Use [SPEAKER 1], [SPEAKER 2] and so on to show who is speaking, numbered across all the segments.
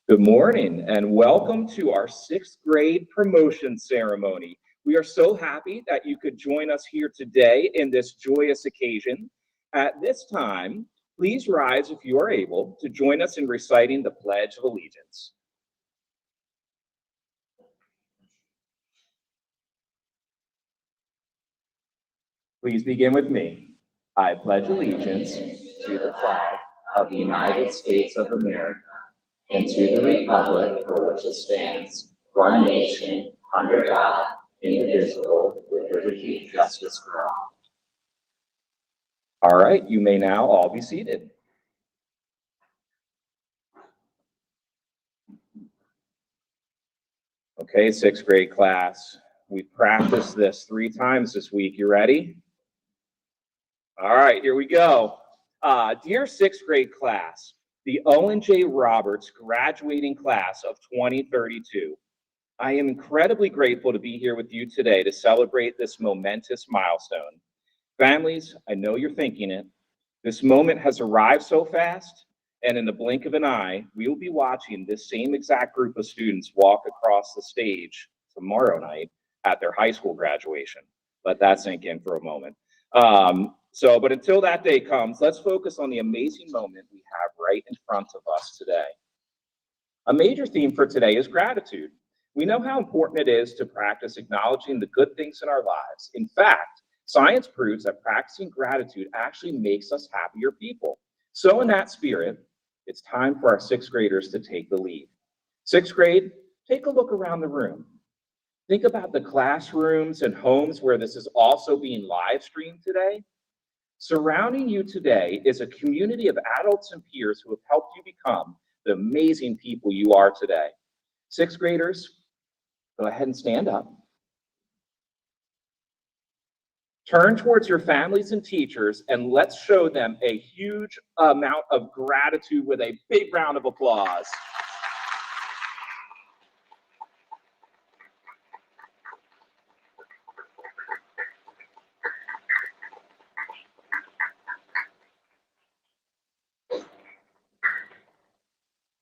[SPEAKER 1] Good morning and welcome to our sixth grade promotion ceremony. We are so happy that you could join us here today in this joyous occasion. At this time, please rise if you are able to join us in reciting the Pledge of Allegiance. Please begin with me. I pledge allegiance to the flag of the United States of America and to the republic for which it stands, one nation, under God, indivisible, with liberty and justice for all. All right, you may now all be seated. Okay, sixth grade class, we practiced this 3 times this week. You ready? All right, here we go. Dear sixth grade class, the Owen J. Roberts graduating class of 2032. I am incredibly grateful to be here with you today to celebrate this momentous milestone. Families, I know you're thinking it. This moment has arrived so fast, and in the blink of an eye, we will be watching this same exact group of students walk across the stage tomorrow night at their high school graduation. Let that sink in for a moment. But until that day comes, let's focus on the amazing moment we have right in front of us today. A major theme for today is gratitude. We know how important it is to practice acknowledging the good things in our lives. In fact, science proves that practicing gratitude actually makes us happier people. So in that spirit, it's time for our sixth graders to take the lead. Sixth grade, take a look around the room. Think about the classrooms and homes where this is also being live streamed today. Surrounding you today is a community of adults and peers who have helped you become the amazing people you are today. Sixth graders, go ahead and stand up. Turn towards your families and teachers and let's show them a huge amount of gratitude with a big round of applause.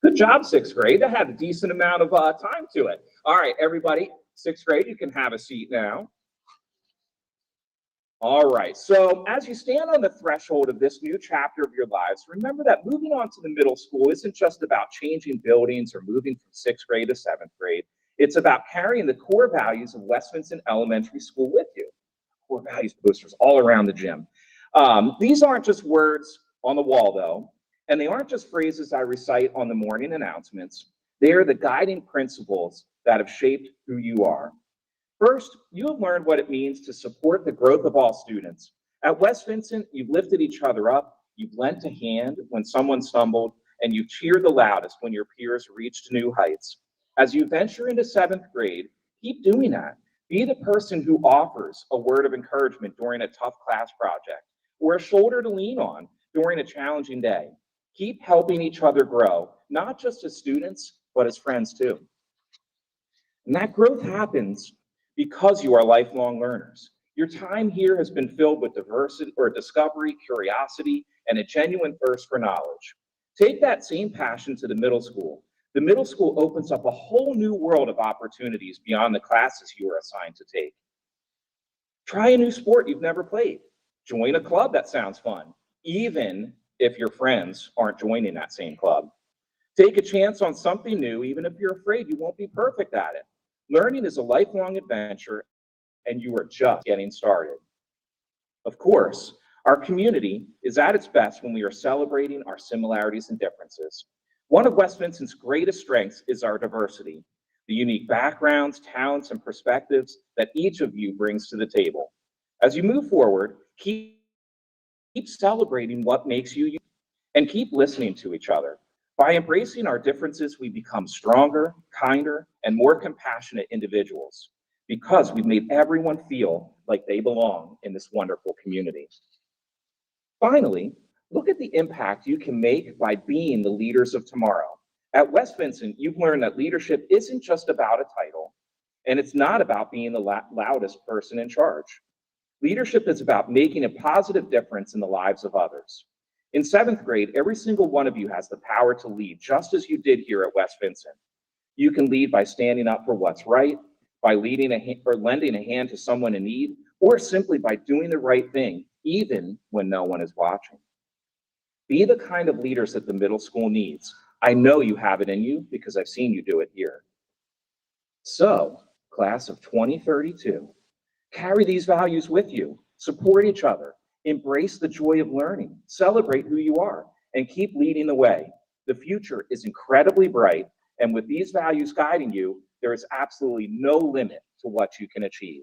[SPEAKER 1] Good job, sixth grade. That had a decent amount of time to it. All right, everybody, sixth grade, you can have a seat now. All right, so as you stand on the threshold of this new chapter of your lives, remember that moving on to the middle school isn't just about changing buildings or moving from sixth grade to seventh grade. It's about carrying the core values of West Vincent Elementary School with you. Core values posters all around the gym. These aren't just words on the wall, though. And they aren't just phrases I recite on the morning announcements. They are the guiding principles that have shaped who you are. First, you have learned what it means to support the growth of all students. At West Vincent, you've lifted each other up, you've lent a hand when someone stumbled, and you've cheered the loudest when your peers reached new heights. As you venture into seventh grade, keep doing that. Be the person who offers a word of encouragement during a tough class project, or a shoulder to lean on during a challenging day. Keep helping each other grow, not just as students, but as friends too. And that growth happens because you are lifelong learners. Your time here has been filled with diversity or discovery, curiosity, and a genuine thirst for knowledge. Take that same passion to the middle school. The middle school opens up a whole new world of opportunities beyond the classes you are assigned to take. Try a new sport you've never played. Join a club that sounds fun, even if your friends aren't joining that same club. Take a chance on something new, even if you're afraid you won't be perfect at it. Learning is a lifelong adventure, and you are just getting started. Of course, our community is at its best when we are celebrating our similarities and differences. One of West Vincent's greatest strengths is our diversity, the unique backgrounds, talents, and perspectives that each of you brings to the table. As you move forward, keep celebrating what makes you unique and keep listening to each other. By embracing our differences, we become stronger, kinder, and more compassionate individuals because we've made everyone feel like they belong in this wonderful community. Finally, look at the impact you can make by being the leaders of tomorrow. At West Vincent, you've learned that leadership isn't just about a title, and it's not about being the loudest person in charge. Leadership is about making a positive difference in the lives of others. In 7th grade, every single one of you has the power to lead, just as you did here at West Vincent. You can lead by standing up for what's right, by leading or lending a hand to someone in need, or simply by doing the right thing, even when no one is watching. Be the kind of leaders that the middle school needs. I know you have it in you because I've seen you do it here. So, class of 2032, carry these values with you, support each other, embrace the joy of learning, celebrate who you are, and keep leading the way. The future is incredibly bright, and with these values guiding you, there is absolutely no limit to what you can achieve.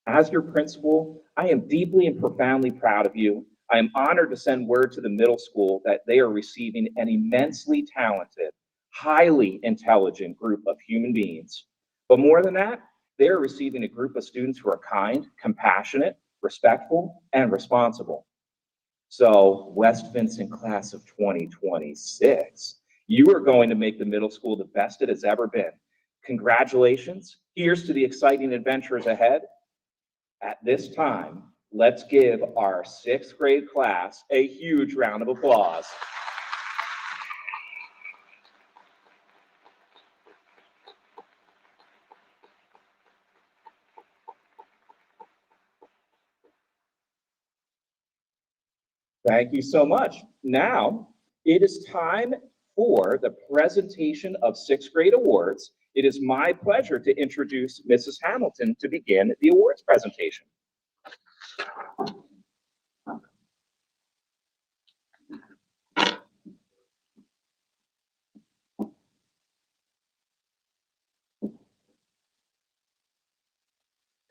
[SPEAKER 1] As your principal, I am deeply and profoundly proud of you. I am honored to send word to the middle school that they are receiving an immensely talented, highly intelligent group of human beings. But more than that, they are receiving a group of students who are kind, compassionate, respectful, and responsible. So, West Vincent class of 2026, you are going to make the middle school the best it has ever been. Congratulations. Here's to the exciting adventures ahead. At this time, let's give our 6th grade class a huge round of applause. Thank you so much. Now, it is time for the presentation of 6th grade awards. It is my pleasure to introduce Mrs. Hamilton to begin the awards presentation.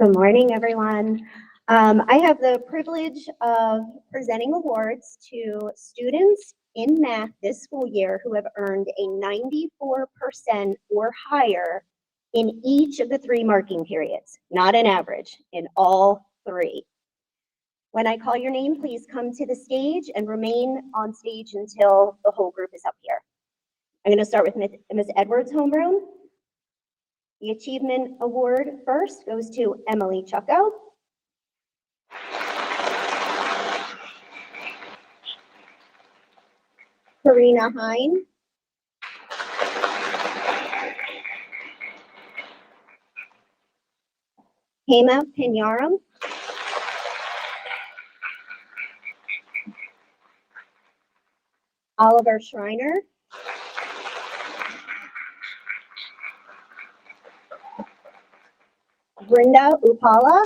[SPEAKER 2] Good morning, everyone. I have the privilege of presenting awards to students in math this school year who have earned a 94% or higher in each of the 3 marking periods, not an average, in all 3. When I call your name, please come to the stage and remain on stage until the whole group is up here. I'm going to start with Ms. Edwards' homeroom. The Achievement Award first goes to Emily Chucko. Karina Hine. Hema Pinyaram. Oliver Schreiner. Brenda Upala.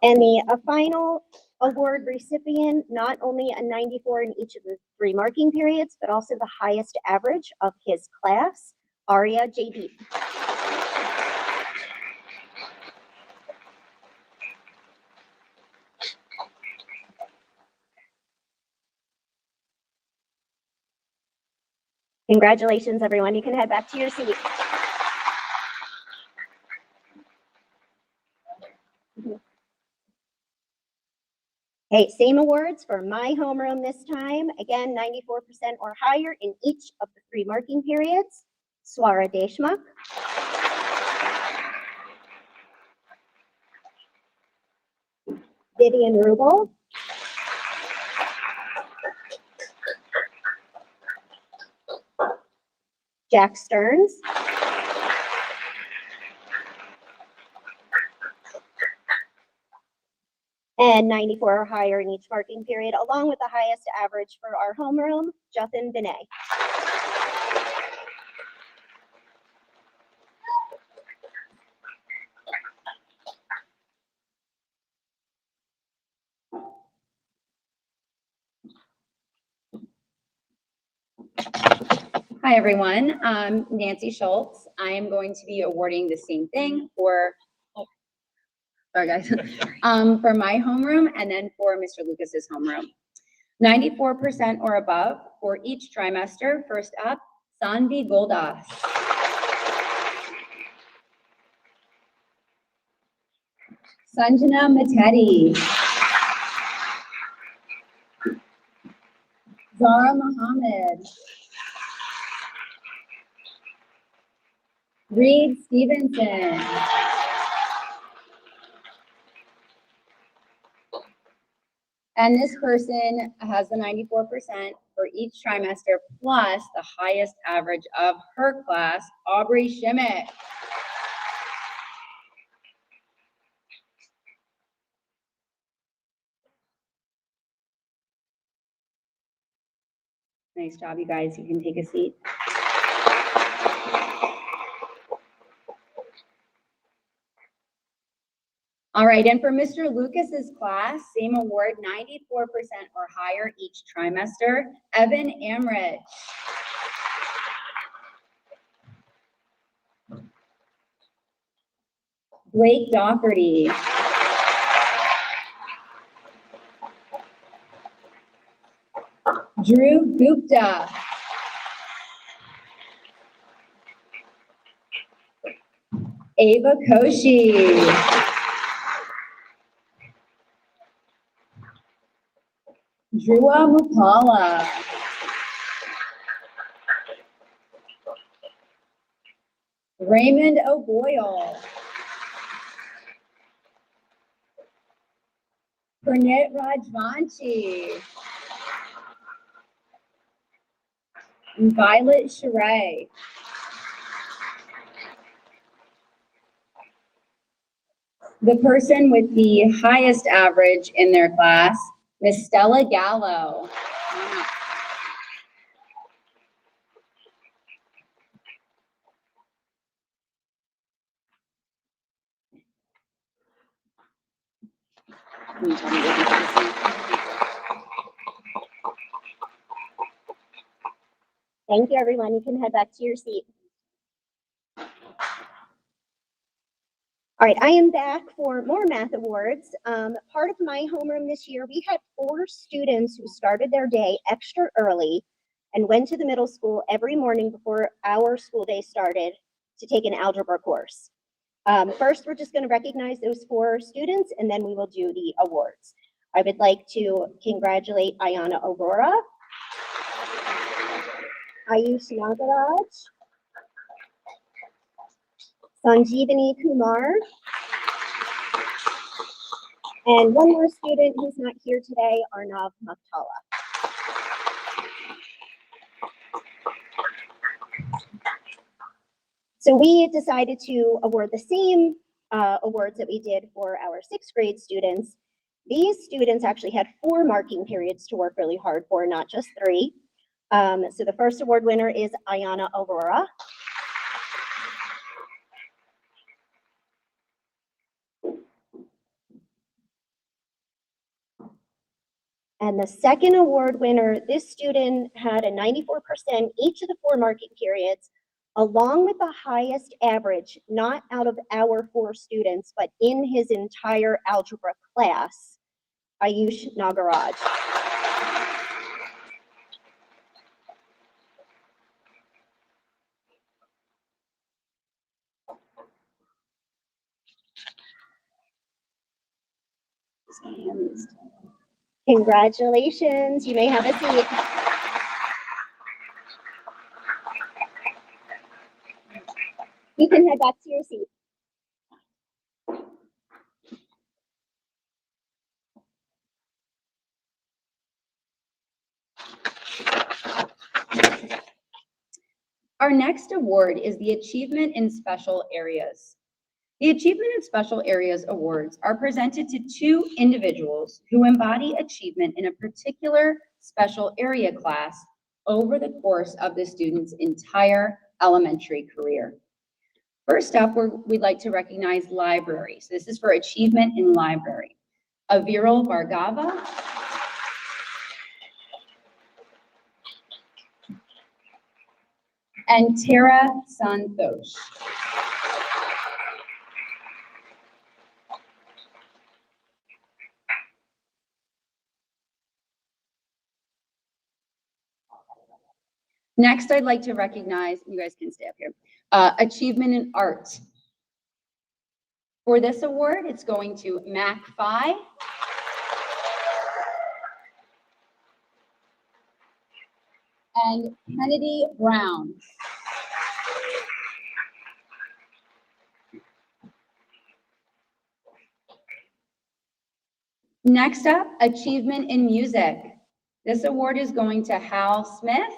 [SPEAKER 2] And the final award recipient, not only a 94 in each of the 3 marking periods, but also the highest average of his class, Arya J.D. Congratulations, everyone. You can head back to your seat. Hey, same awards for my homeroom this time. Again, 94% or higher in each of the 3 marking periods. Swara Deshmukh. Vivian Rubel. Jack Stearns. And 94 or higher in each marking period, along with the highest average for our homeroom, Jathan Vinay.
[SPEAKER 3] Hi, everyone. I'm Nancy Schultz. I am going to be awarding the same thing for, sorry guys, for my homeroom and then for Mr. Lucas's homeroom. 94% or above for each trimester. First up, Sanvi Goldas. Sanjana Mateti. Zara Mohammed. Reed Stevenson. And this person has the 94% for each trimester plus the highest average of her class, Aubrey Schmidt. Nice job, you guys. You can take a seat. All right, and for Mr. Lucas's class, same award, 94% or higher each trimester, Evan Amrich. Blake Doherty. Drew Gupta. Ava Koshi. Drua Mupala. Raymond O'Boyle. Pranit Rajvanshi. And Violet Sheree. The person with the highest average in their class, Miss Stella Gallo.
[SPEAKER 2] Thank you, everyone. You can head back to your seat. All right, I am back for more math awards. Part of my homeroom this year, we had 4 students who started their day extra early and went to the middle school every morning before our school day started to take an algebra course. First, we're just going to recognize those 4 students, and then we will do the awards. I would like to congratulate Ayana Aurora, Ayush Nagaraj, Sanjeevani Kumar, and one more student who's not here today, Arnav Maktala. So we decided to award the same awards that we did for our 6th grade students. These students actually had 4 marking periods to work really hard for, not just 3. So the first award winner is Ayana Aurora. And the second award winner, this student had a 94% each of the 4 marking periods, along with the highest average, not out of our 4 students, but in his entire algebra class, Ayush Nagaraj. Congratulations, you may have a seat. You can head back to your seat.
[SPEAKER 3] Our next award is the Achievement in Special Areas. The Achievement in Special Areas Awards are presented to 2 individuals who embody achievement in a particular special area class over the course of the student's entire elementary career. First up, we'd like to recognize libraries. This is for achievement in library. Aviral Bhargava, and Tara Santosh. Next, I'd like to recognize, you guys can stay up here, Achievement in Art. For this award, it's going to Mac Phi, and Kennedy Brown. Next up, Achievement in Music. This award is going to Hal Smith.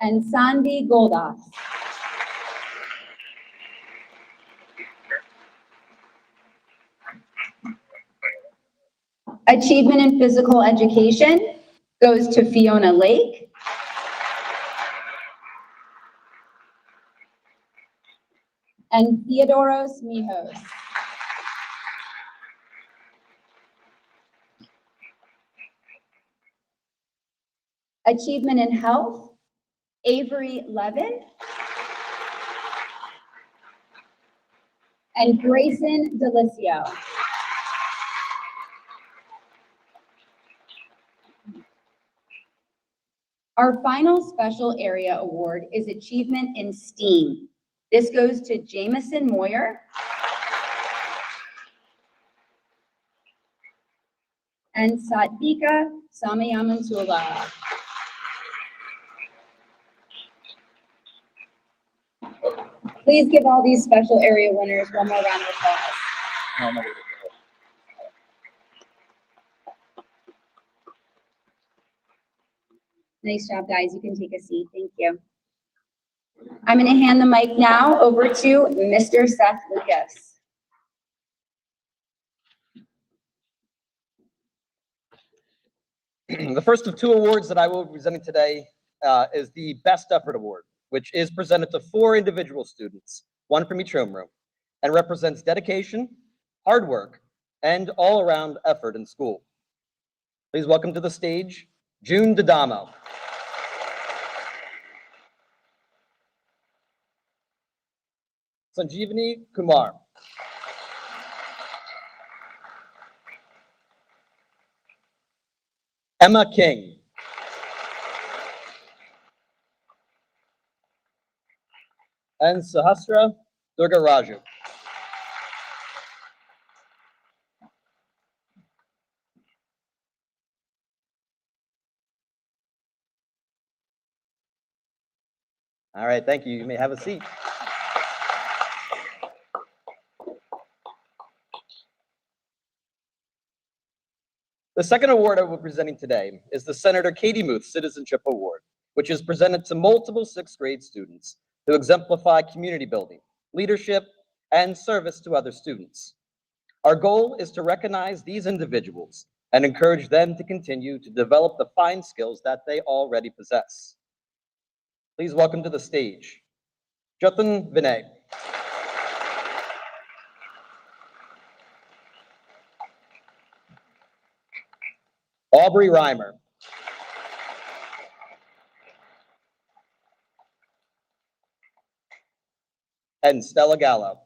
[SPEAKER 3] And Sandy Goldas. Achievement in Physical Education goes to Fiona Lake. And Theodoros Mijos. Achievement in Health, Avery Levin. And Grayson Delicio. Our final special area award is Achievement in STEAM. This goes to Jameson Moyer. And Satvika Samayamantula. Please give all these special area winners one more round of applause. Nice job, guys. You can take a seat. Thank you. I'm going to hand the mic now over to Mr. Seth Lucas.
[SPEAKER 4] The first of 2 awards that I will be presenting today is the Best Effort Award, which is presented to 4 individual students, 1 from each homeroom, and represents dedication, hard work, and all-around effort in school. Please welcome to the stage, June D'Adamo. Sanjeevani Kumar. Emma King. And Sahasra Durgaraju. All right, thank you. You may have a seat. The second award I will be presenting today is the Senator Katie Muth Citizenship Award, which is presented to multiple 6th grade students who exemplify community building, leadership, and service to other students. Our goal is to recognize these individuals and encourage them to continue to develop the fine skills that they already possess. Please welcome to the stage, Jatin Vinay. Aubrey Reimer. And Stella Gallo.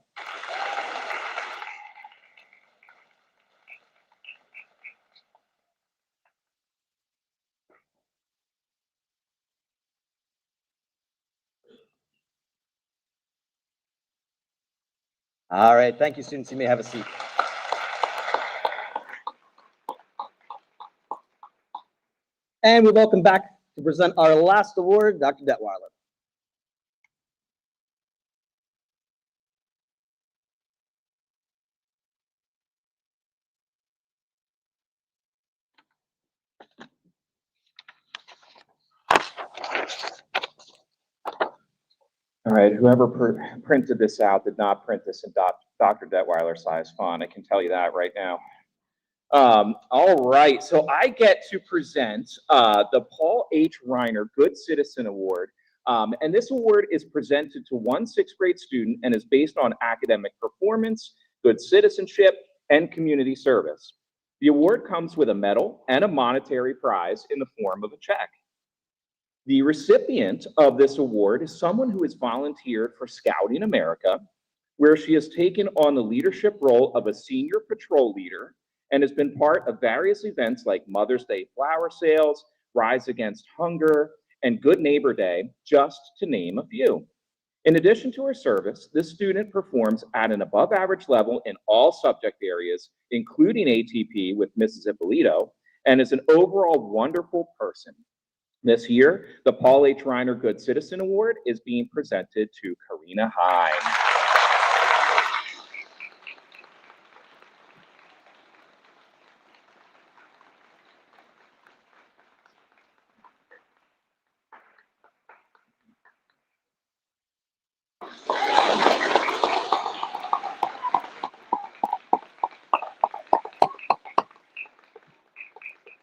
[SPEAKER 4] All right, thank you, students. You may have a seat. And we welcome back to present our last award, Dr. Detweiler.
[SPEAKER 1] All right, whoever printed this out did not print this in Dr. Detweiler size font. I can tell you that right now. All right, so I get to present the Paul H. Reiner Good Citizen Award. And this award is presented to 1 6th grade student and is based on academic performance, good citizenship, and community service. The award comes with a medal and a monetary prize in the form of a check. The recipient of this award is someone who has volunteered for Scouting America, where she has taken on the leadership role of a senior patrol leader and has been part of various events like Mother's Day flower sales, Rise Against Hunger, and Good Neighbor Day, just to name a few. In addition to her service, this student performs at an above average level in all subject areas, including ATP with Mrs. Ippolito, and is an overall wonderful person. This year, the Paul H. Reiner Good Citizen Award is being presented to Karina Hine.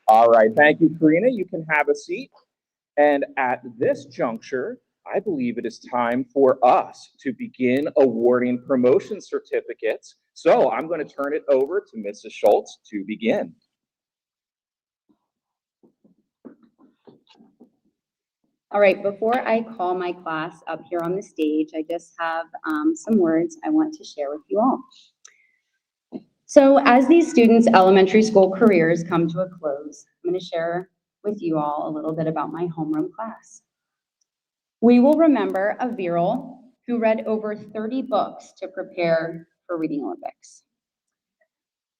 [SPEAKER 1] All right, thank you, Karina. You can have a seat. And at this juncture, I believe it is time for us to begin awarding promotion certificates. So I'm going to turn it over to Mrs. Schultz to begin.
[SPEAKER 3] All right, before I call my class up here on the stage, I just have some words I want to share with you all. So as these students' elementary school careers come to a close, I'm going to share with you all a little bit about my homeroom class. We will remember a Viral who read over 30 books to prepare for Reading Olympics.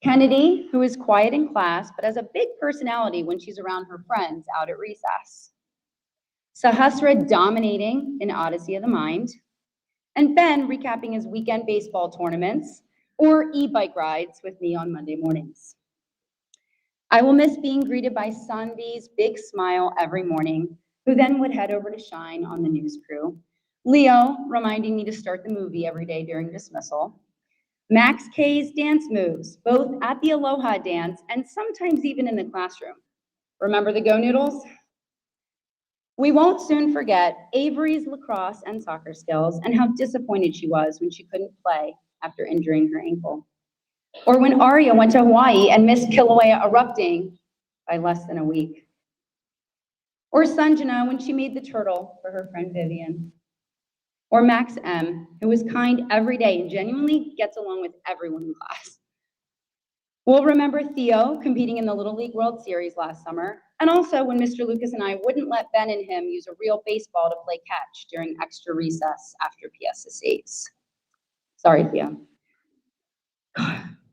[SPEAKER 3] Kennedy, who is quiet in class but has a big personality when she's around her friends out at recess. Sahasra dominating in Odyssey of the Mind, and Ben recapping his weekend baseball tournaments or e-bike rides with me on Monday mornings. I will miss being greeted by Sanvi's big smile every morning, who then would head over to shine on the news crew. Leo reminding me to start the movie every day during dismissal. Max K's dance moves, both at the Aloha dance and sometimes even in the classroom. Remember the Go Noodles? We won't soon forget Avery's lacrosse and soccer skills and how disappointed she was when she couldn't play after injuring her ankle. Or when Aria went to Hawaii and missed Kilauea erupting by less than a week. Or Sanjana when she made the turtle for her friend Vivian. Or Max M, who was kind every day and genuinely gets along with everyone in class. We'll remember Theo competing in the Little League World Series last summer, and also when Mr. Lucas and I wouldn't let Ben and him use a real baseball to play catch during extra recess after PSSAs. Sorry, Theo.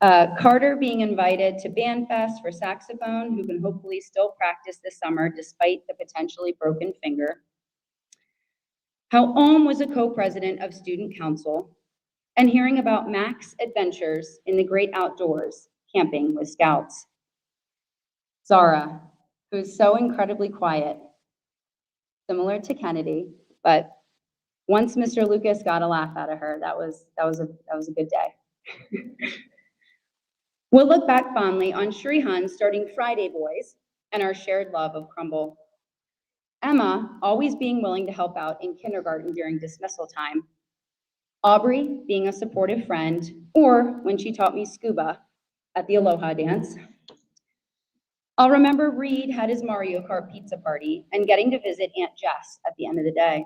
[SPEAKER 3] Carter being invited to BandFest for saxophone, who can hopefully still practice this summer despite the potentially broken finger. How Ohm was a co-president of student council, and hearing about Mac's adventures in the great outdoors, camping with scouts. Zara, who's so incredibly quiet, similar to Kennedy, but once Mr. Lucas got a laugh out of her, that was a good day. We'll look back fondly on Shrihan starting Friday Boys and our shared love of Crumble. Emma always being willing to help out in kindergarten during dismissal time. Aubrey being a supportive friend, or when she taught me scuba at the Aloha dance. I'll remember Reed had his Mario Kart pizza party and getting to visit Aunt Jess at the end of the day.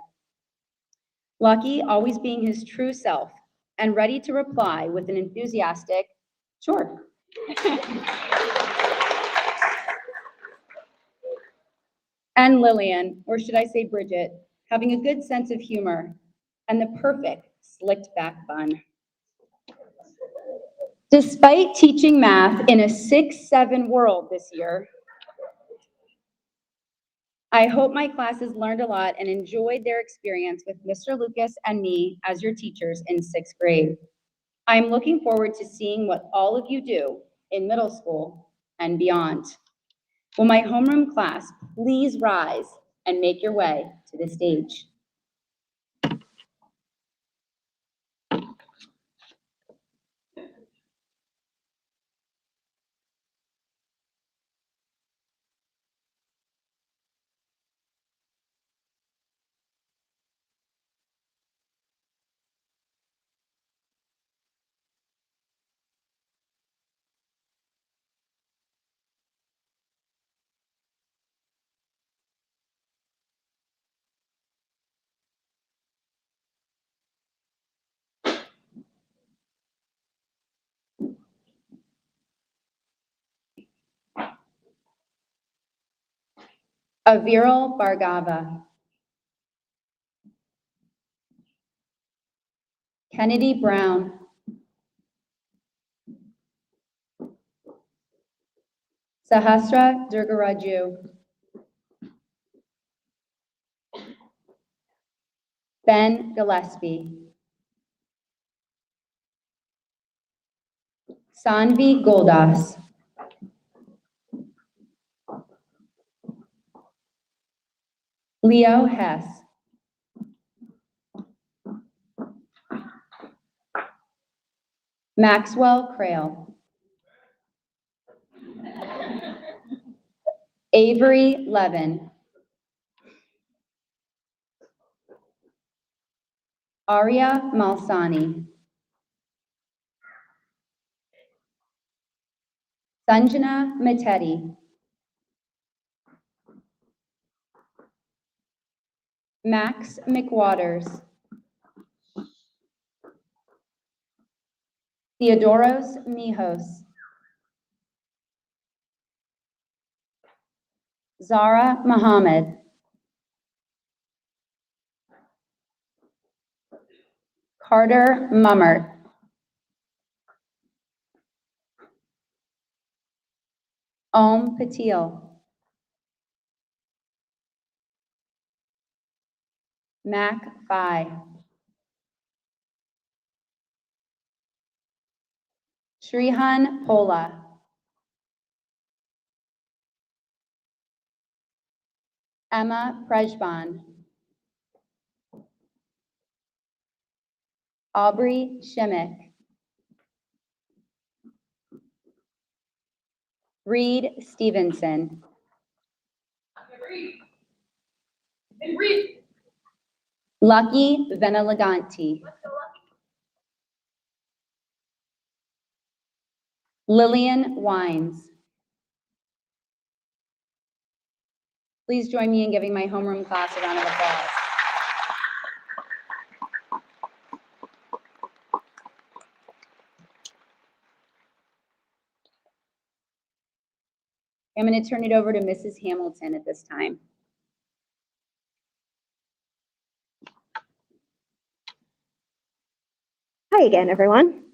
[SPEAKER 3] Lucky always being his true self and ready to reply with an enthusiastic, sure. And Lillian, or should I say Bridget, having a good sense of humor and the perfect slicked back bun. Despite teaching math in a 6-7 world this year, I hope my classes learned a lot and enjoyed their experience with Mr. Lucas and me as your teachers in 6th grade. I'm looking forward to seeing what all of you do in middle school and beyond. Will my homeroom class please rise and make your way to the stage? Aviral Bhargava. Kennedy Brown. Sahasra Durgaraju. Ben Gillespie. Sanvi Goldas. Leo Hess. Maxwell Crail. Avery Levin. Arya Malsani. Sanjana Mateti. Max McWaters. Theodoros Mijos. Zara Muhammad. Carter Mummert. Om Patil. Mac Phi. Shrihan Pola. Emma Prejban. Aubrey Shimmick. Reed Stevenson. Lucky Venelaganti. Lillian Wines. Please join me in giving my homeroom class a round of applause. I'm going to turn it over to Mrs. Hamilton at this time.
[SPEAKER 2] Hi again, everyone.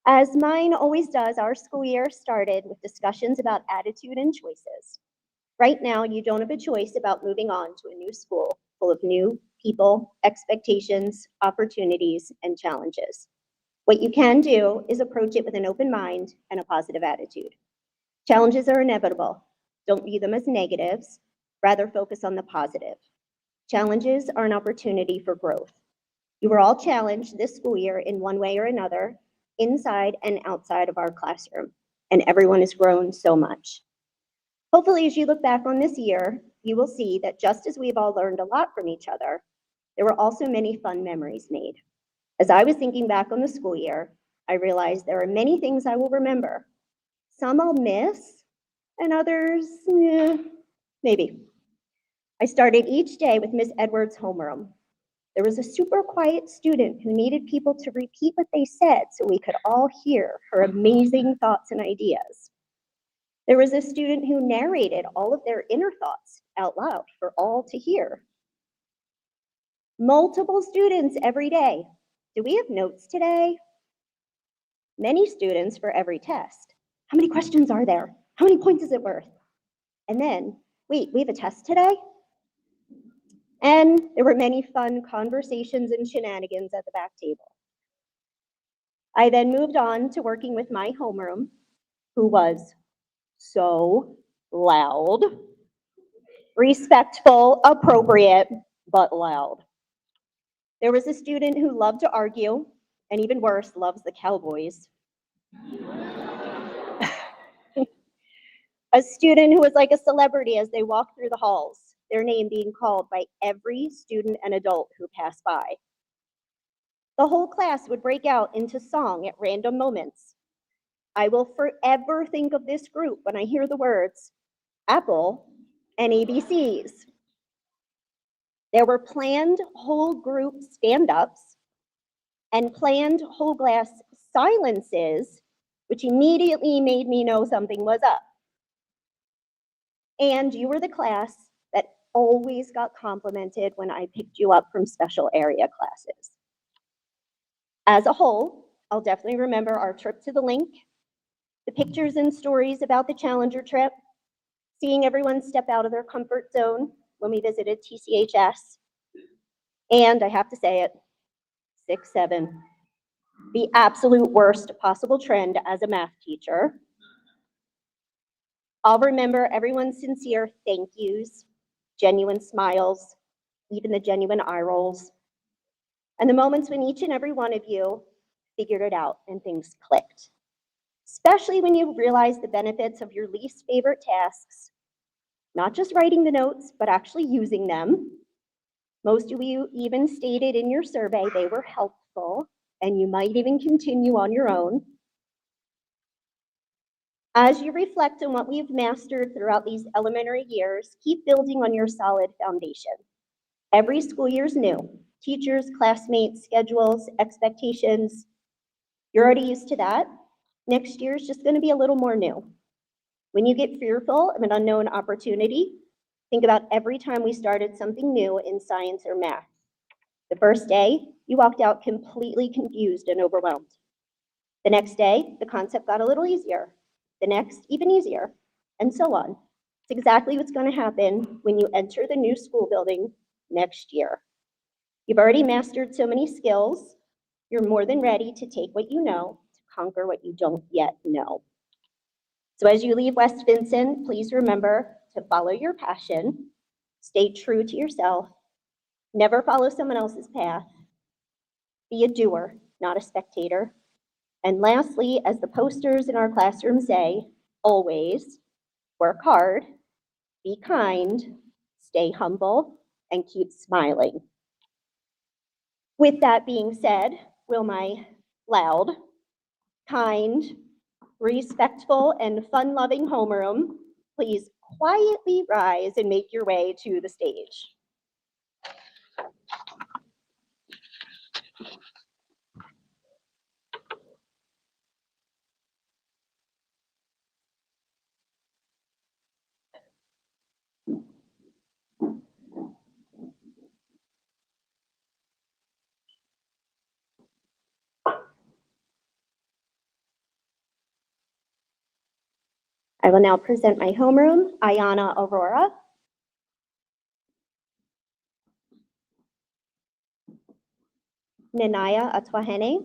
[SPEAKER 2] As mine always does, our school year started with discussions about attitude and choices. Right now, you don't have a choice about moving on to a new school full of new people, expectations, opportunities, and challenges. What you can do is approach it with an open mind and a positive attitude. Challenges are inevitable. Don't view them as negatives, rather focus on the positive. Challenges are an opportunity for growth. You were all challenged this school year in one way or another, inside and outside of our classroom, and everyone has grown so much. Hopefully, as you look back on this year, you will see that just as we've all learned a lot from each other, there were also many fun memories made. As I was thinking back on the school year, I realized there are many things I will remember. Some I'll miss, and others, maybe. I started each day with Miss Edwards' homeroom. There was a super quiet student who needed people to repeat what they said so we could all hear her amazing thoughts and ideas. There was a student who narrated all of their inner thoughts out loud for all to hear. Multiple students every day. Do we have notes today? Many students for every test. How many questions are there? How many points is it worth? And then, wait, we have a test today? And there were many fun conversations and shenanigans at the back table. I then moved on to working with my homeroom, who was so loud, respectful, appropriate, but loud. There was a student who loved to argue, and even worse, loves the Cowboys. A student who was like a celebrity as they walked through the halls, their name being called by every student and adult who passed by. The whole class would break out into song at random moments. I will forever think of this group when I hear the words Apple and ABCs. There were planned whole group stand-ups and planned whole class silences, which immediately made me know something was up. And you were the class that always got complimented when I picked you up from special area classes. As a whole, I'll definitely remember our trip to the link, the pictures and stories about the Challenger trip, seeing everyone step out of their comfort zone when we visited TCHS, And I have to say it, 6'7", the absolute worst possible trend as a math teacher. I'll remember everyone's sincere thank yous, genuine smiles, even the genuine eye rolls, and the moments when each and every one of you figured it out and things clicked. Especially when you realize the benefits of your least favorite tasks, not just writing the notes, but actually using them. Most of you even stated in your survey they were helpful, and you might even continue on your own. As you reflect on what we've mastered throughout these elementary years, keep building on your solid foundation. Every school year is new. Teachers, classmates, schedules, expectations. You're already used to that. Next year is just going to be a little more new. When you get fearful of an unknown opportunity, think about every time we started something new in science or math. The first day, you walked out completely confused and overwhelmed. The next day, the concept got a little easier. The next, even easier, and so on. It's exactly what's going to happen when you enter the new school building next year. You've already mastered so many skills. You're more than ready to take what you know to conquer what you don't yet know. So as you leave West Vincent, please remember to follow your passion, stay true to yourself, never follow someone else's path, be a doer, not a spectator. And lastly, as the posters in our classroom say, always work hard, be kind, stay humble, and keep smiling. With that being said, will my loud, kind, respectful, and fun-loving homeroom please quietly rise and make your way to the stage. I will now present my homeroom, Ayana Aurora. Nanaya Atwahene.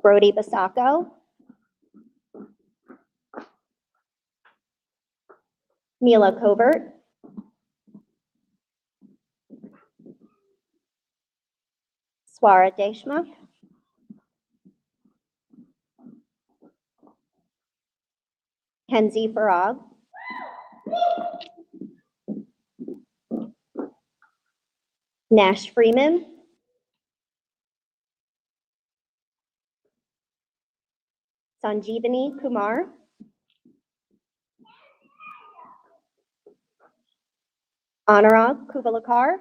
[SPEAKER 2] Brody Basako. Mila Covert. Swara Deshmukh. Kenzie Farag. Nash Freeman. Sanjeevani Kumar. Anurag Kuvalakar.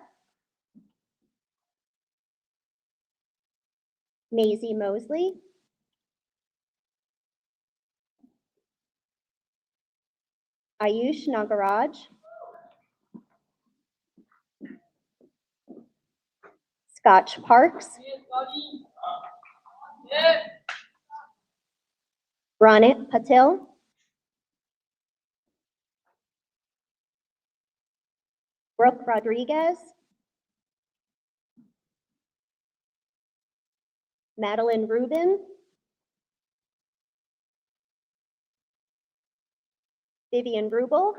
[SPEAKER 2] Maisie Mosley. Ayush Nagaraj. Scotch Parks. Ronit Patil. Brooke Rodriguez. Madeline Rubin. Vivian Rubel.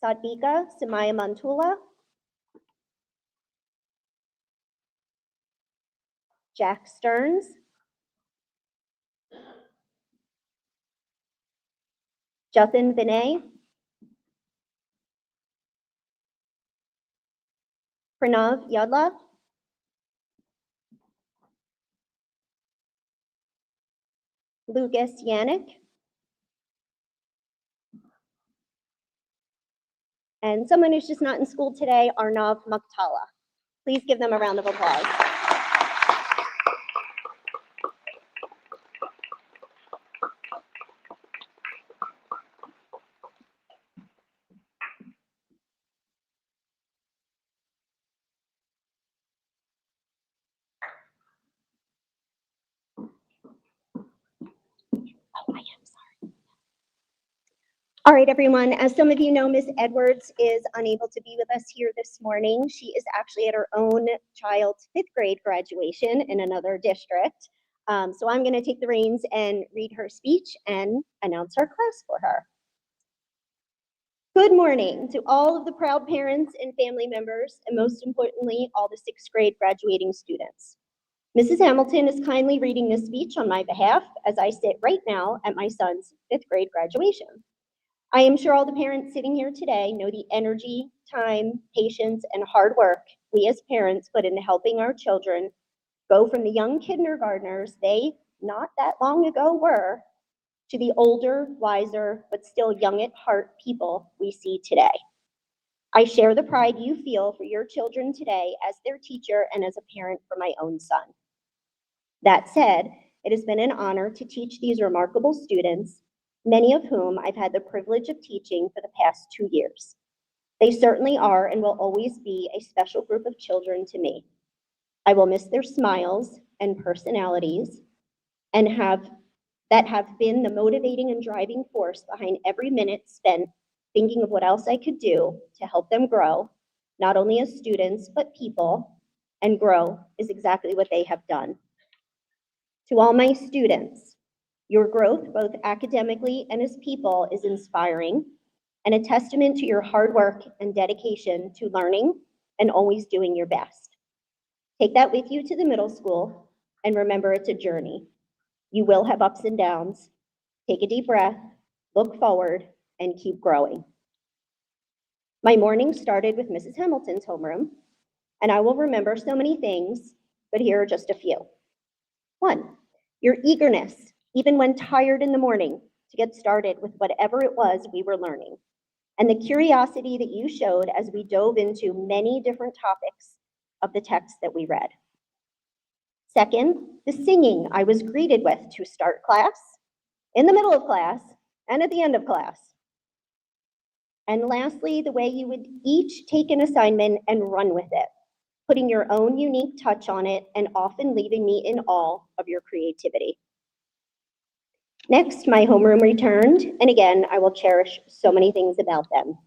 [SPEAKER 2] Sadvika Samaya Mantula. Jack Stearns. Jatin Vinay. Pranav Yadla. Lucas Yannick. And someone who's just not in school today, Arnav Muktala. Please give them a round of applause. Oh, I am sorry. All right, everyone. As some of you know, Miss Edwards is unable to be with us here this morning. She is actually at her own child's 5th grade graduation in another district. So I'm going to take the reins and read her speech and announce our class for her. Good morning to all of the proud parents and family members, and most importantly, all the 6th grade graduating students. Mrs. Hamilton is kindly reading this speech on my behalf as I sit right now at my son's 5th grade graduation. I am sure all the parents sitting here today know the energy, time, patience, and hard work we as parents put into helping our children go from the young kindergartners they not that long ago were to the older, wiser, but still young at heart people we see today. I share the pride you feel for your children today as their teacher and as a parent for my own son. That said, it has been an honor to teach these remarkable students, many of whom I've had the privilege of teaching for the past 2 years. They certainly are and will always be a special group of children to me. I will miss their smiles and personalities and have been the motivating and driving force behind every minute spent thinking of what else I could do to help them grow, not only as students, but people, and grow is exactly what they have done. To all my students, your growth, both academically and as people, is inspiring and a testament to your hard work and dedication to learning and always doing your best. Take that with you to the middle school and remember it's a journey. You will have ups and downs. Take a deep breath, look forward, and keep growing. My morning started with Mrs. Hamilton's homeroom, and I will remember so many things, but here are just a few. 1, your eagerness, even when tired in the morning, to get started with whatever it was we were learning, and the curiosity that you showed as we dove into many different topics of the text that we read. 2, the singing I was greeted with to start class, in the middle of class, and at the end of class. And lastly, the way you would each take an assignment and run with it, putting your own unique touch on it and often leaving me in awe of your creativity. Next, my homeroom returned, and again, I will cherish so many things about them.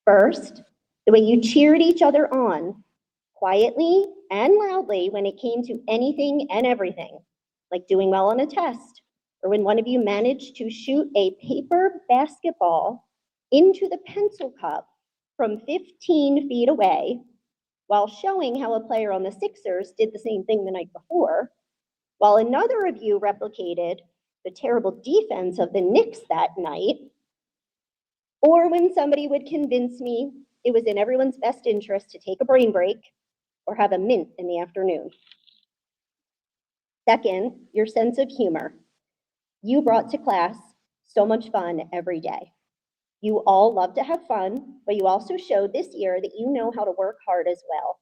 [SPEAKER 2] First, the way you cheered each other on, quietly and loudly when it came to anything and everything, like doing well on a test, or when one of you managed to shoot a paper basketball into the pencil cup from 15 feet away, while showing how a player on the Sixers did the same thing the night before, while another of you replicated the terrible defense of the Knicks that night, or when somebody would convince me it was in everyone's best interest to take a brain break or have a mint in the afternoon. Second, your sense of humor. You brought to class so much fun every day. You all love to have fun, but you also showed this year that you know how to work hard as well.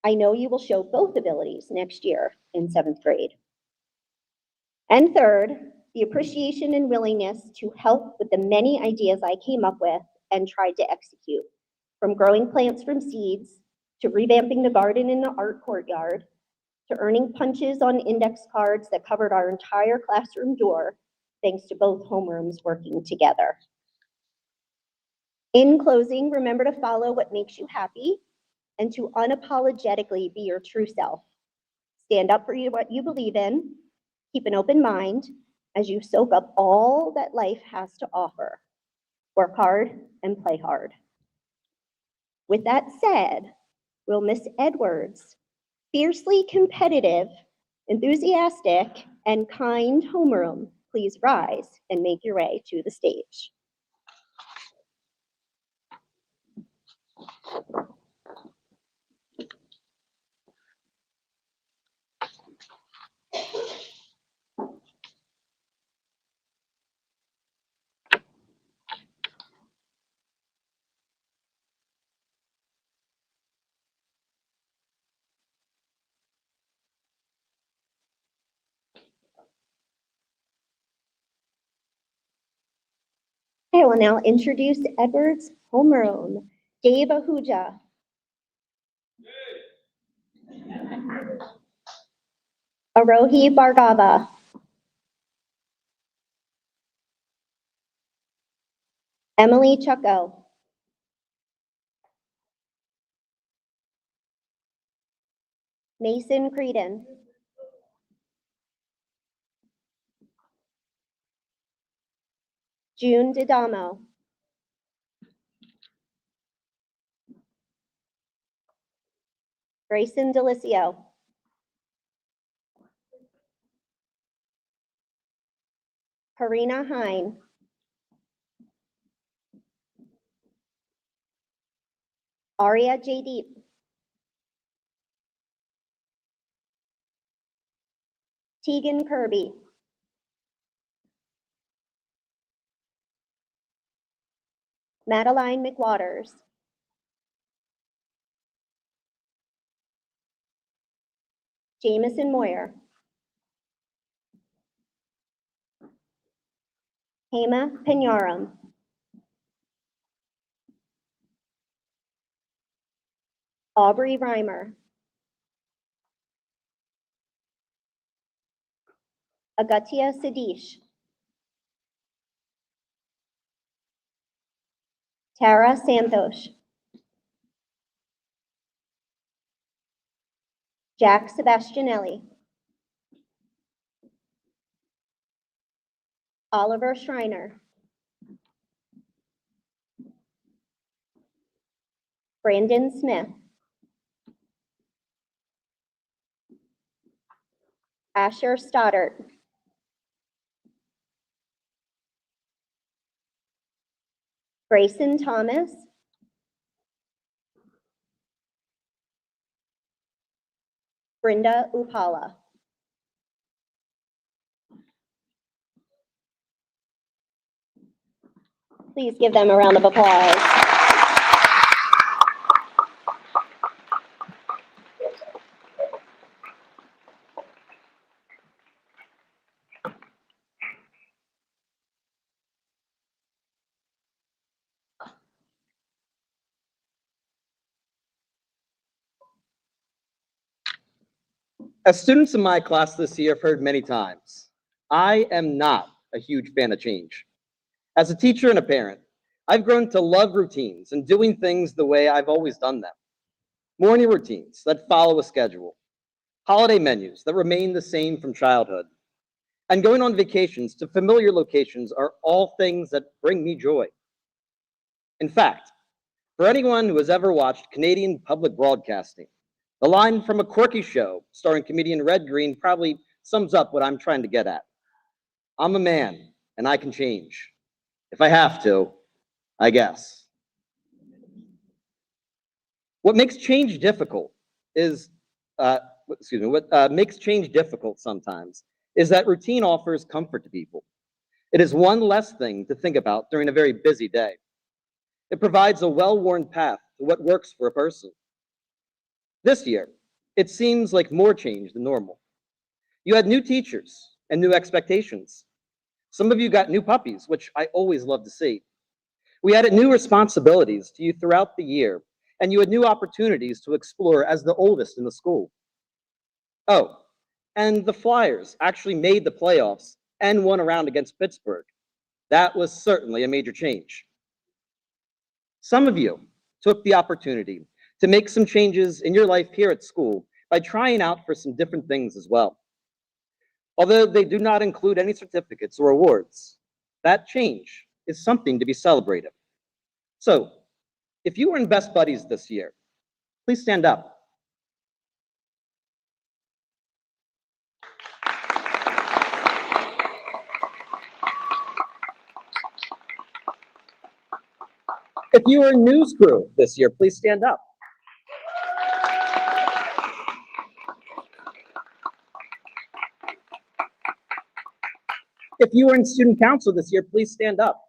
[SPEAKER 2] I know you will show both abilities next year in 7th grade. And third, the appreciation and willingness to help with the many ideas I came up with and tried to execute, from growing plants from seeds, to revamping the garden in the art courtyard, to earning punches on index cards that covered our entire classroom door, thanks to both homerooms working together. In closing, remember to follow what makes you happy and to unapologetically be your true self. Stand up for what you believe in, keep an open mind as you soak up all that life has to offer. Work hard and play hard. With that said, will Miss Edwards, fiercely competitive, enthusiastic, and kind homeroom, please rise and make your way to the stage. I will now introduce Edwards homeroom, Dave Ahuja. Arohi Bhargava. Emily Chucko. Mason Creedon. June Didamo. Grayson Delicio. Karina Hine. Aria Jaydeep. Tegan Kirby. Madeline McWaters. Jamison Moyer. Hema Pinaram. Aubrey Reimer. Agatia Sadish. Tara Santosh. Jack Sebastianelli. Oliver Schreiner. Brandon Smith. Asher Stoddart. Grayson Thomas. Brenda Upala. Please give them a round of applause.
[SPEAKER 4] As students in my class this year have heard many times, I am not a huge fan of change. As a teacher and a parent, I've grown to love routines and doing things the way I've always done them. Morning routines that follow a schedule, holiday menus that remain the same from childhood, and going on vacations to familiar locations are all things that bring me joy. In fact, for anyone who has ever watched Canadian public broadcasting, the line from A Quirky Show starring comedian Red Green probably sums up what I'm trying to get at. I'm a man and I can change. If I have to, I guess. What makes change difficult is, what makes change difficult sometimes is that routine offers comfort to people. It is one less thing to think about during a very busy day. It provides a well-worn path to what works for a person. This year, it seems like more change than normal. You had new teachers and new expectations. Some of you got new puppies, which I always love to see. We added new responsibilities to you throughout the year, and you had new opportunities to explore as the oldest in the school. Oh, and the Flyers actually made the playoffs and won a round against Pittsburgh. That was certainly a major change. Some of you took the opportunity to make some changes in your life here at school by trying out for some different things as well. Although they do not include any certificates or awards, that change is something to be celebrated. So, if you were in Best Buddies this year, please stand up. If you were in News Crew this year, please stand up. If you were in Student Council this year, please stand up.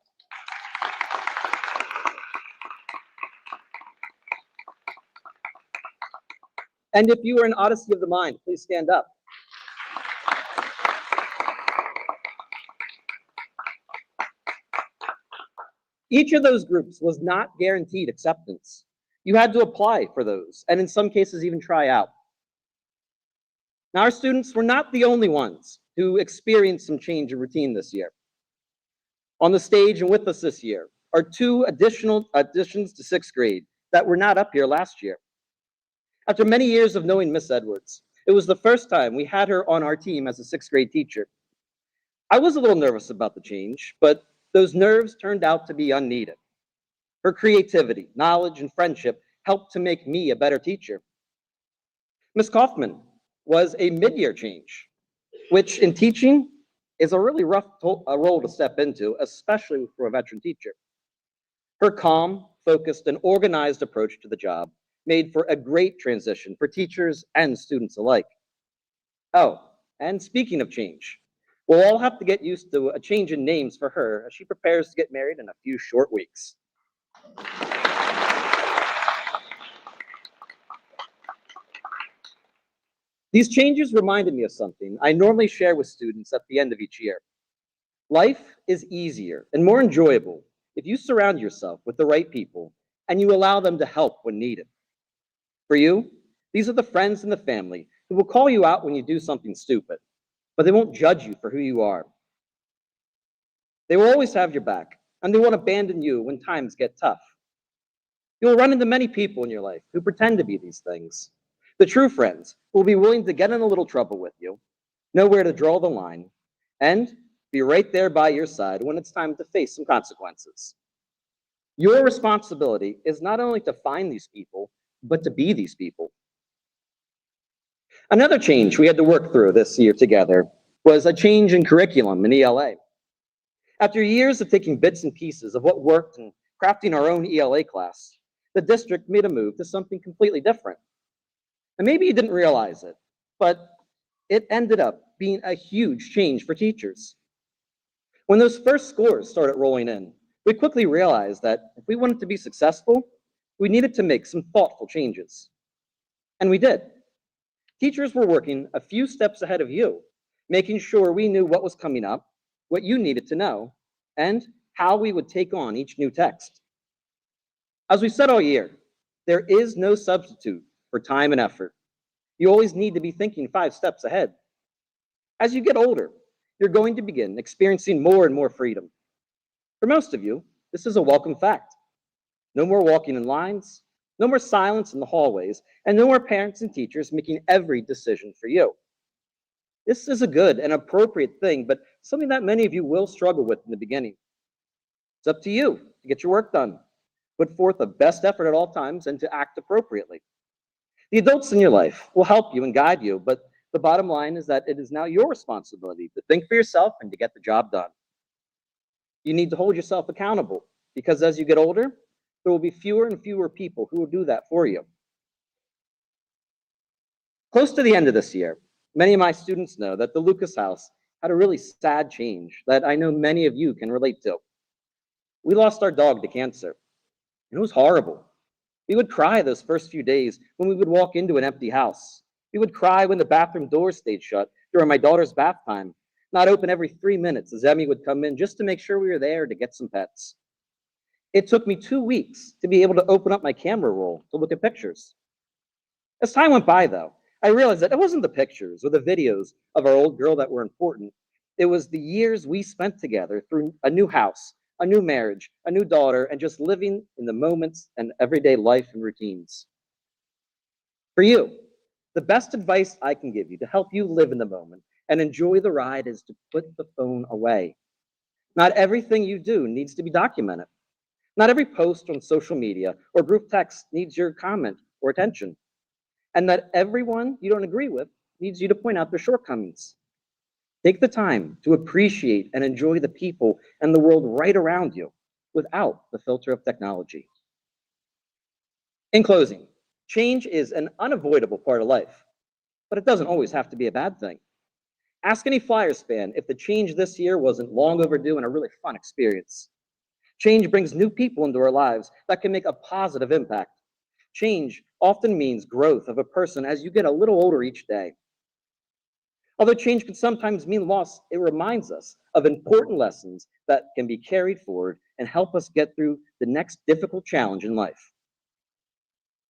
[SPEAKER 4] And if you were in Odyssey of the Mind, please stand up. Each of those groups was not guaranteed acceptance. You had to apply for those, and in some cases even try out. Now, our students were not the only ones who experienced some change in routine this year. On the stage and with us this year are two additional additions to sixth grade that were not up here last year. After many years of knowing Miss Edwards, it was the first time we had her on our team as a sixth grade teacher. I was a little nervous about the change, but those nerves turned out to be unneeded. Her creativity, knowledge, and friendship helped to make me a better teacher. Ms. Kaufman was a mid-year change, which in teaching is a really rough role to step into, especially for a veteran teacher. Her calm, focused, and organized approach to the job made for a great transition for teachers and students alike. Oh, and speaking of change, we'll all have to get used to a change in names for her as she prepares to get married in a few short weeks. These changes reminded me of something I normally share with students at the end of each year. Life is easier and more enjoyable if you surround yourself with the right people and you allow them to help when needed. For you, these are the friends and the family who will call you out when you do something stupid, but they won't judge you for who you are. They will always have your back, and they won't abandon you when times get tough. You will run into many people in your life who pretend to be these things. The true friends will be willing to get in a little trouble with you, know where to draw the line, and be right there by your side when it's time to face some consequences. Your responsibility is not only to find these people, but to be these people. Another change we had to work through this year together was a change in curriculum in ELA. After years of taking bits and pieces of what worked and crafting our own ELA class, the district made a move to something completely different. And maybe you didn't realize it, but it ended up being a huge change for teachers. When those first scores started rolling in, we quickly realized that if we wanted to be successful, we needed to make some thoughtful changes. And we did. Teachers were working a few steps ahead of you, making sure we knew what was coming up, what you needed to know, and how we would take on each new text. As we said all year, there is no substitute for time and effort. You always need to be thinking 5 steps ahead. As you get older, you're going to begin experiencing more and more freedom. For most of you, this is a welcome fact. No more walking in lines, no more silence in the hallways, and no more parents and teachers making every decision for you. This is a good and appropriate thing, but something that many of you will struggle with in the beginning. It's up to you to get your work done, put forth the best effort at all times, and to act appropriately. The adults in your life will help you and guide you, but the bottom line is that it is now your responsibility to think for yourself and to get the job done. You need to hold yourself accountable, because as you get older, there will be fewer and fewer people who will do that for you. Close to the end of this year, many of my students know that the Lucas House had a really sad change that I know many of you can relate to. We lost our dog to cancer, and it was horrible. We would cry those first few days when we would walk into an empty house. We would cry when the bathroom doors stayed shut during my daughter's bath time, not open every 3 minutes as Emmy would come in just to make sure we were there to get some pets. It took me 2 weeks to be able to open up my camera roll to look at pictures. As time went by, though, I realized that it wasn't the pictures or the videos of our old girl that were important. It was the years we spent together through a new house, a new marriage, a new daughter, and just living in the moments and everyday life and routines. For you, the best advice I can give you to help you live in the moment and enjoy the ride is to put the phone away. Not everything you do needs to be documented. Not every post on social media or group text needs your comment or attention. And not everyone you don't agree with needs you to point out their shortcomings. Take the time to appreciate and enjoy the people and the world right around you without the filter of technology. In closing, change is an unavoidable part of life, but it doesn't always have to be a bad thing. Ask any Flyers fan if the change this year wasn't long overdue and a really fun experience. Change brings new people into our lives that can make a positive impact. Change often means growth of a person as you get a little older each day. Although change can sometimes mean loss, it reminds us of important lessons that can be carried forward and help us get through the next difficult challenge in life.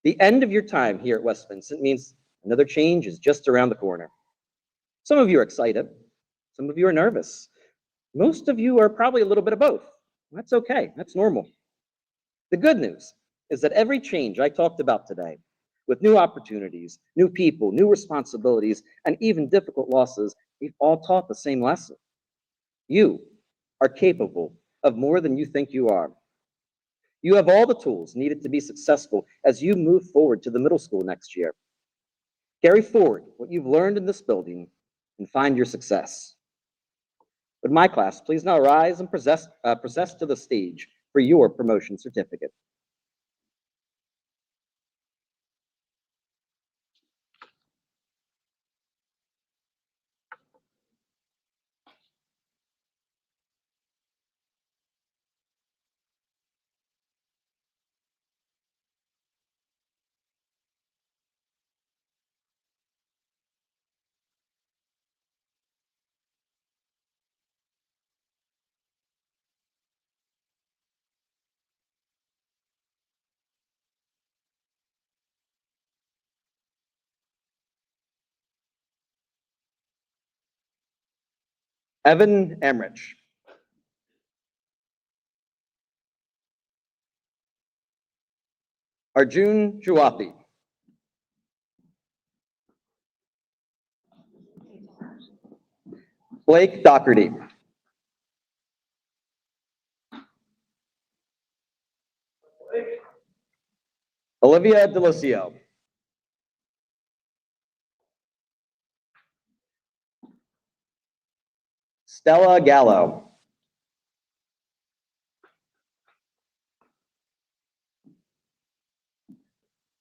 [SPEAKER 4] The end of your time here at West Vincent means another change is just around the corner. Some of you are excited, some of you are nervous. Most of you are probably a little bit of both. That's okay. That's normal. The good news is that every change I talked about today, with new opportunities, new people, new responsibilities, and even difficult losses, we've all taught the same lesson. You are capable of more than you think you are. You have all the tools needed to be successful as you move forward to the middle school next year. Carry forward what you've learned in this building and find your success. Would my class please now rise and process to the stage for your promotion certificate. Evan Emrich. Arjun Juapi. Blake Doherty. Olivia Delucio. Stella Gallo.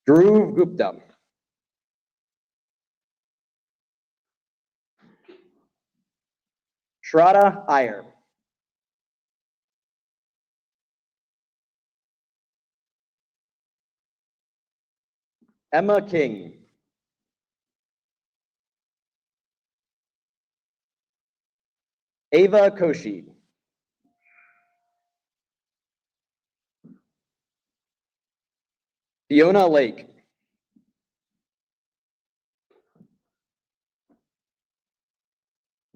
[SPEAKER 4] Dhruv Gupta. Shraddha Iyer. Emma King. Ava Koshi. Fiona Lake.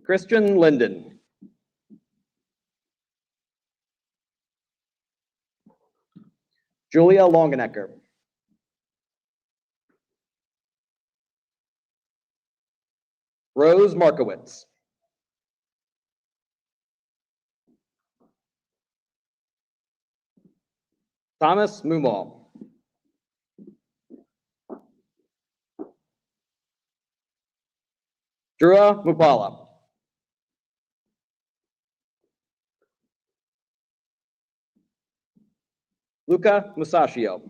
[SPEAKER 4] Christian Linden. Julia Longenecker. Rose Markowitz. Thomas Mumal. Dhruva Mupala. Luca Musashio.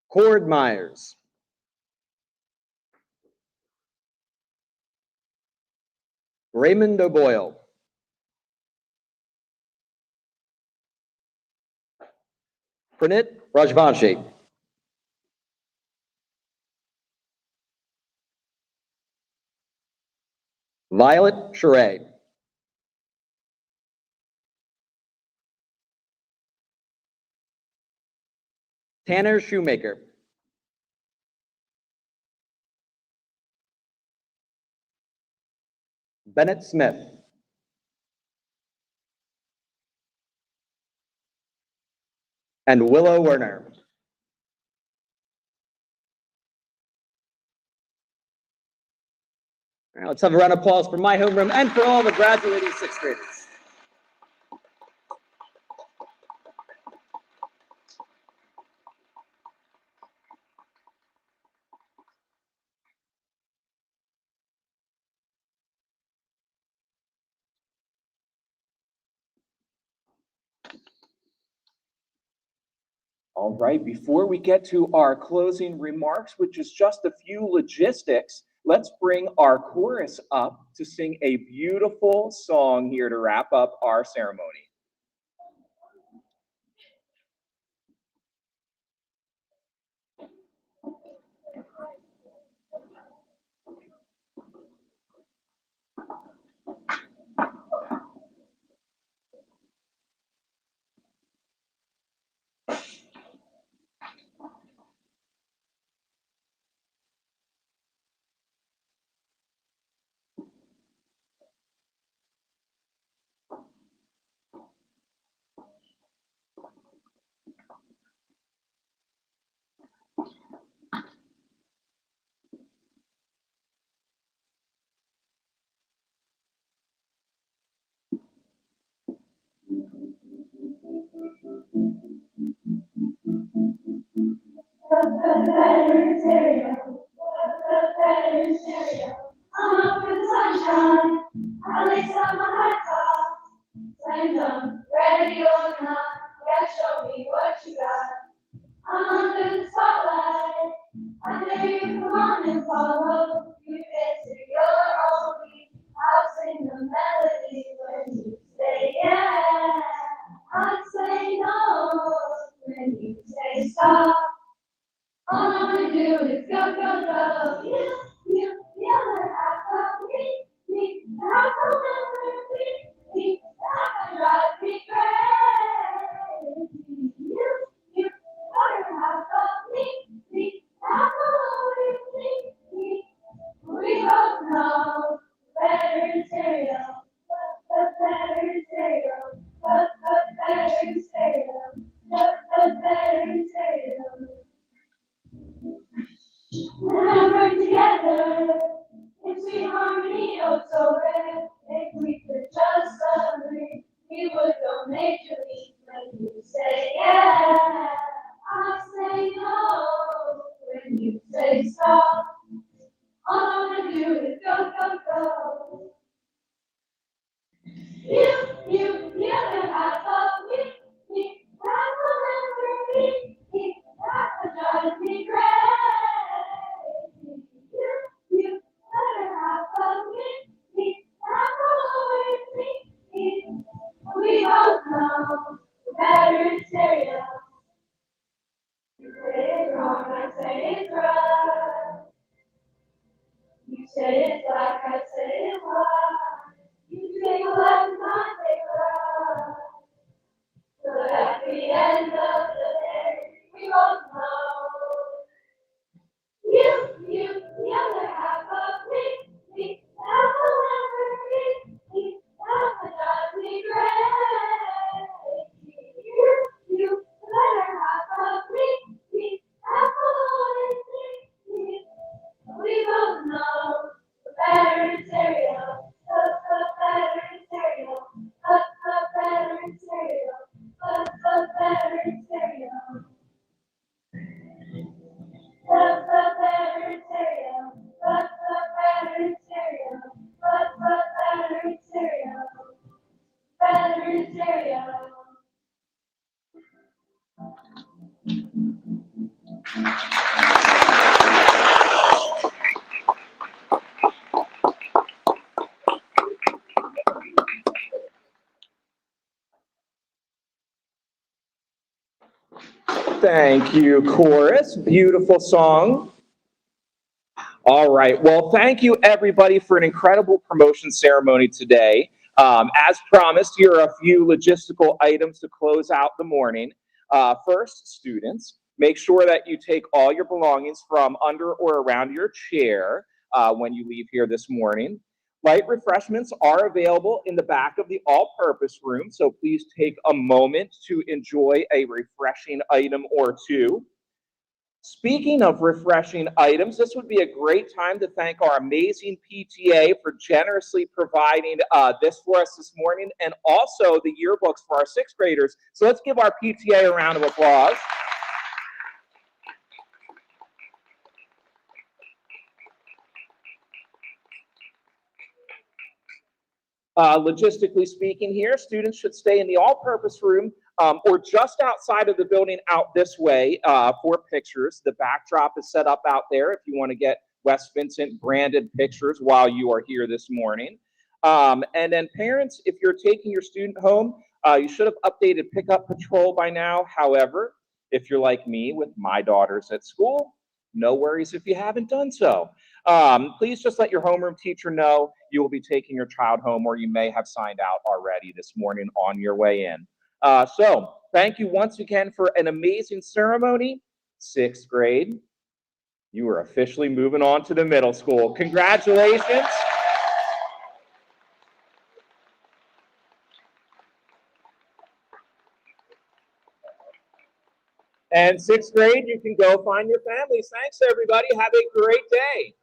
[SPEAKER 4] Cord Myers. Raymond O'Boyle. Pranit Rajvanshi. Violet Charay. Tanner Shoemaker. Bennett Smith. And Willow Werner. All right, let's have a round of applause for my homeroom and for all the graduating sixth graders.
[SPEAKER 1] All right, before we get to our closing remarks, which is just a few logistics, let's bring our chorus up to sing a beautiful song here to wrap up our ceremony.
[SPEAKER 5] Ready or not, yeah, show me what you got. I'm under the spotlight. I know you come on and follow. You answer your own beat. I'll sing the melody when you say yeah. I say no when you say stop. All I wanna do is go, go, go. You, have me, have me, that drive me crazy. You, me, have me. We both know better material, better material, better material, better material. When we're together, in sweet harmony, oh so rare. If we could just agree, we would go majorly. When you say yeah, I say no. When you say stop, all I wanna do is go, go, go. You never have of me, have remember me, that drives me crazy. You never have of me, have always me. We all know better stereo. You say it's wrong, I say it's right. You say it's black, I say it's white. You take a left, I take a right. But at the end of the day, we both know. You never have of me, have remember me, have drives me crazy. You never have of me, have always me. We both know the better material, the better material, the better material, the better material. The better material, the better material, the better material, better material.
[SPEAKER 1] Thank you, chorus. Beautiful song. All right. Well, thank you, everybody, for an incredible promotion ceremony today. As promised, here are a few logistical items to close out the morning. First, students, make sure that you take all your belongings from under or around your chair when you leave here this morning. Light refreshments are available in the back of the all-purpose room, so please take a moment to enjoy a refreshing item or two. Speaking of refreshing items, this would be a great time to thank our amazing PTA for generously providing this for us this morning, and also the yearbooks for our sixth graders. So let's give our PTA a round of applause. Logistically speaking here, students should stay in the all-purpose room or just outside of the building out this way for pictures. The backdrop is set up out there if you want to get West Vincent branded pictures while you are here this morning. And then parents, if you're taking your student home, you should have updated pickup patrol by now. However, if you're like me with my daughters at school, no worries if you haven't done so. Please just let your homeroom teacher know you will be taking your child home, or you may have signed out already this morning on your way in. So thank you once again for an amazing ceremony. Sixth grade, you are officially moving on to the middle school. Congratulations. And sixth grade, you can go find your families. Thanks, everybody. Have a great day.